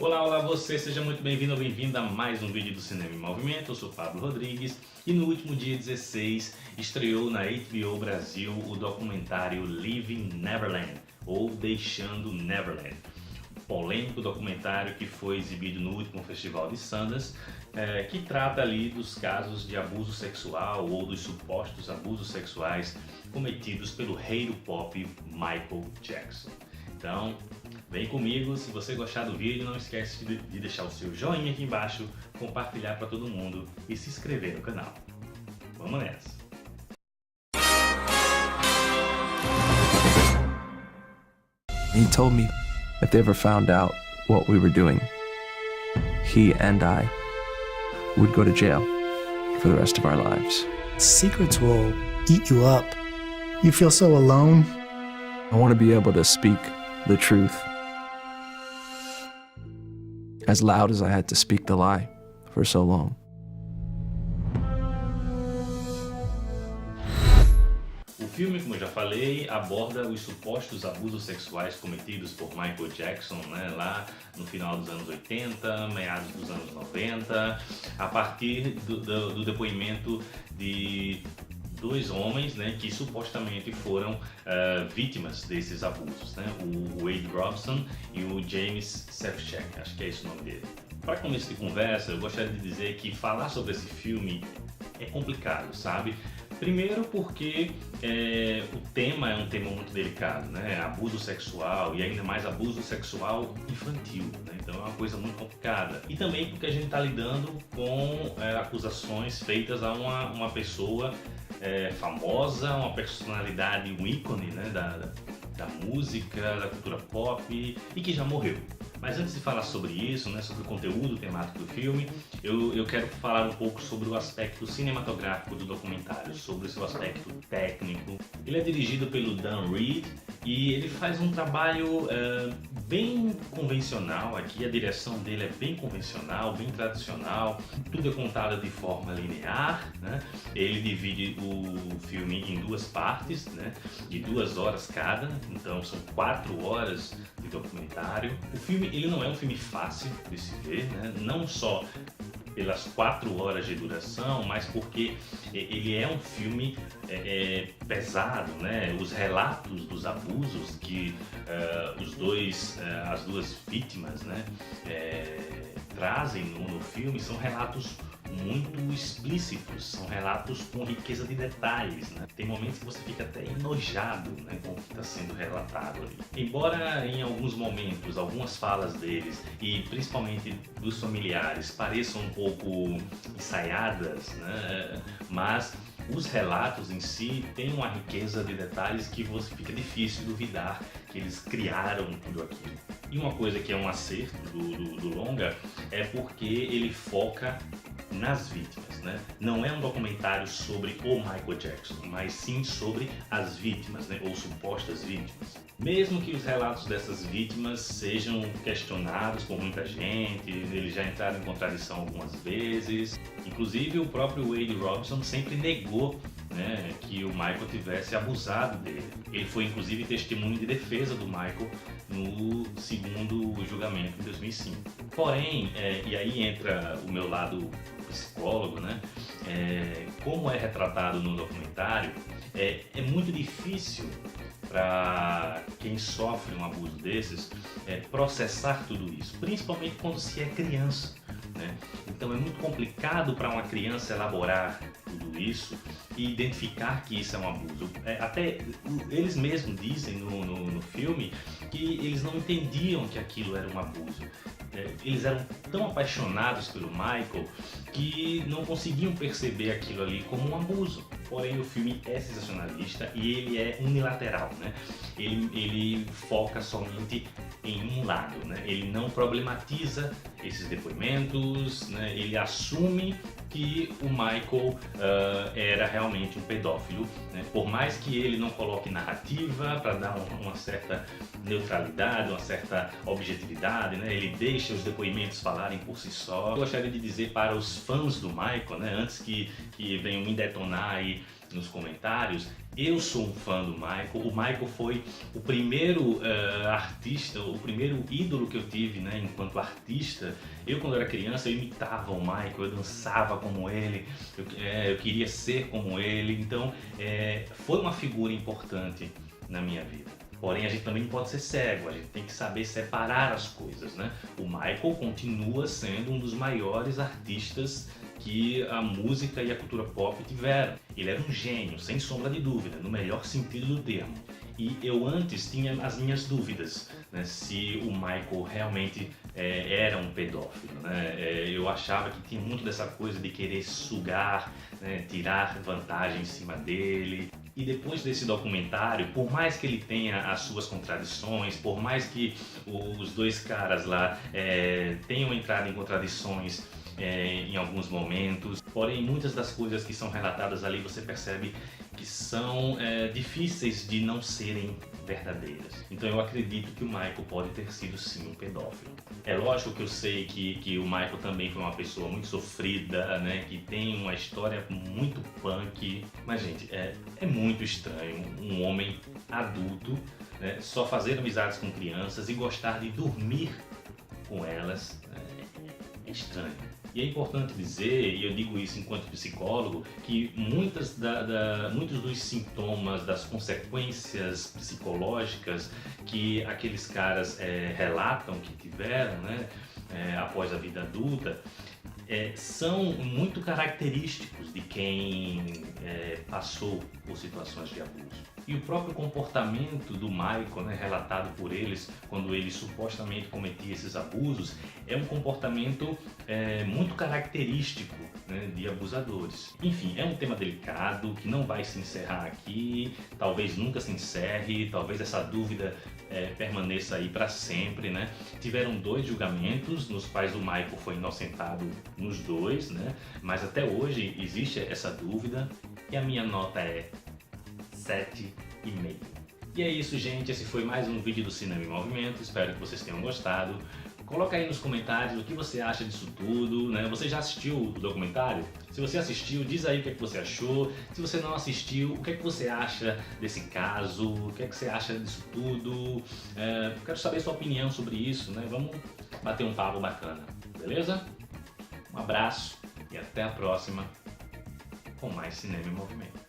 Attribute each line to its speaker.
Speaker 1: Olá, olá você, seja muito bem-vindo ou bem-vinda a mais um vídeo do Cinema em Movimento. Eu sou Pablo Rodrigues e no último dia 16 estreou na HBO Brasil o documentário Leaving Neverland, ou Deixando Neverland. Polêmico documentário que foi exibido no último festival de Sundance, que trata ali dos casos de abuso sexual ou dos supostos abusos sexuais cometidos pelo rei do pop Michael Jackson. Então, vem comigo, se você gostar do vídeo, não esquece de deixar o seu joinha aqui embaixo, compartilhar para todo mundo e se inscrever no canal. Vamos nessa!
Speaker 2: He told me if they ever found out what we were doing, he and I would go to jail for the rest of our lives.
Speaker 3: Secrets will eat you up. You feel so alone.
Speaker 2: I want to be able to speak the truth as loud as I had to speak the lie for so long.
Speaker 1: O filme, como eu já falei, aborda os supostos abusos sexuais cometidos por Michael Jackson, lá no final dos anos 80, meados dos anos 90, a partir do depoimento de dois homens, que supostamente foram vítimas desses abusos, o Wade Robson e o James Safecheck, acho que é esse o nome dele. Para começo de conversa, eu gostaria de dizer que falar sobre esse filme é complicado, sabe? Primeiro porque o tema é um tema muito delicado, abuso sexual e ainda mais abuso sexual infantil, então é uma coisa muito complicada. E também porque a gente está lidando com acusações feitas a uma pessoa famosa, uma personalidade, um ícone da música, da cultura pop e que já morreu. Mas antes de falar sobre isso, sobre o conteúdo temático do filme, eu quero falar um pouco sobre o aspecto cinematográfico do documentário, sobre o seu aspecto técnico. Ele é dirigido pelo Dan Reed e ele faz um trabalho bem convencional aqui, a direção dele é bem convencional, bem tradicional, tudo é contado de forma linear, Ele divide o filme em duas partes, de 2 horas cada, então são 4 horas de documentário. O filme ele não é um filme fácil de se ver, não só pelas 4 horas de duração, mas porque ele é um filme pesado, Os relatos dos abusos que as duas vítimas trazem no filme são relatos muito explícitos, são relatos com riqueza de detalhes, Tem momentos que você fica até enojado, com o que está sendo relatado ali. Embora em alguns momentos, algumas falas deles e principalmente dos familiares pareçam um pouco ensaiadas, mas os relatos em si têm uma riqueza de detalhes que você fica difícil duvidar que eles criaram tudo aquilo. E uma coisa que é um acerto do longa é porque ele foca nas vítimas, Não é um documentário sobre o Michael Jackson, mas sim sobre as vítimas, ou supostas vítimas. Mesmo que os relatos dessas vítimas sejam questionados por muita gente, eles já entraram em contradição algumas vezes. Inclusive o próprio Wade Robson sempre negou que o Michael tivesse abusado dele. Ele foi inclusive testemunho de defesa do Michael no segundo julgamento em 2005. Porém, e aí entra o meu lado psicólogo, como é retratado no documentário, é muito difícil para quem sofre um abuso desses processar tudo isso, principalmente quando se é criança. Então é muito complicado para uma criança elaborar tudo isso e identificar que isso é um abuso. Até eles mesmos dizem no filme que eles não entendiam que aquilo era um abuso. Eles eram tão apaixonados pelo Michael que não conseguiam perceber aquilo ali como um abuso. Porém o filme é sensacionalista e ele é unilateral, Ele foca somente em um lado, Ele não problematiza esses depoimentos, Ele assume que o Michael era realmente um pedófilo, Por mais que ele não coloque narrativa para dar uma certa neutralidade, uma certa objetividade, Ele deixa os depoimentos falarem por si só. Eu gostaria de dizer para os fãs do Michael, antes que venham me detonar nos comentários, eu sou um fã do Michael. O Michael foi o primeiro artista, o primeiro ídolo que eu tive, né, enquanto artista. Eu, quando era criança, eu imitava o Michael, eu dançava como ele, eu queria ser como ele. Então, foi uma figura importante na minha vida. Porém, a gente também não pode ser cego, a gente tem que saber separar as coisas, né? O Michael continua sendo um dos maiores artistas que a música e a cultura pop tiveram. Ele era um gênio, sem sombra de dúvida, no melhor sentido do termo. E eu antes tinha as minhas dúvidas, né, se o Michael realmente era um pedófilo, né? Eu achava que tinha muito dessa coisa de querer sugar, né, tirar vantagem em cima dele. E depois desse documentário, por mais que ele tenha as suas contradições, por mais que os dois caras lá tenham entrado em contradições em alguns momentos, porém muitas das coisas que são relatadas ali você percebe que são difíceis de não serem verdadeiras. Então eu acredito que o Michael pode ter sido sim um pedófilo. É lógico que eu sei que o Michael também foi uma pessoa muito sofrida, né, que tem uma história muito punk, mas gente, é muito estranho um homem adulto, né, só fazer amizades com crianças e gostar de dormir com elas. É estranho. E é importante dizer, e eu digo isso enquanto psicólogo, que muitos dos sintomas, das consequências psicológicas que aqueles caras relatam que tiveram, né, após a vida adulta, são muito característicos de quem passou por situações de abuso. E o próprio comportamento do Michael, né, relatado por eles quando ele supostamente cometia esses abusos, é um comportamento muito característico, né, de abusadores. Enfim, é um tema delicado que não vai se encerrar aqui, talvez nunca se encerre, talvez essa dúvida permaneça aí para sempre, né? Tiveram 2 julgamentos nos quais o Michael foi inocentado nos 2, né? Mas até hoje existe essa dúvida e a minha nota é 7,5. E é isso, gente, esse foi mais um vídeo do Cinema em Movimento, espero que vocês tenham gostado. Coloca aí nos comentários o que você acha disso tudo, né? Você já assistiu o documentário? Se você assistiu, diz aí o que é que você achou. Se você não assistiu, o que é que você acha desse caso? O que é que você acha disso tudo? Quero saber sua opinião sobre isso, né? Vamos bater um papo bacana, beleza? Um abraço e até a próxima com mais Cinema em Movimento.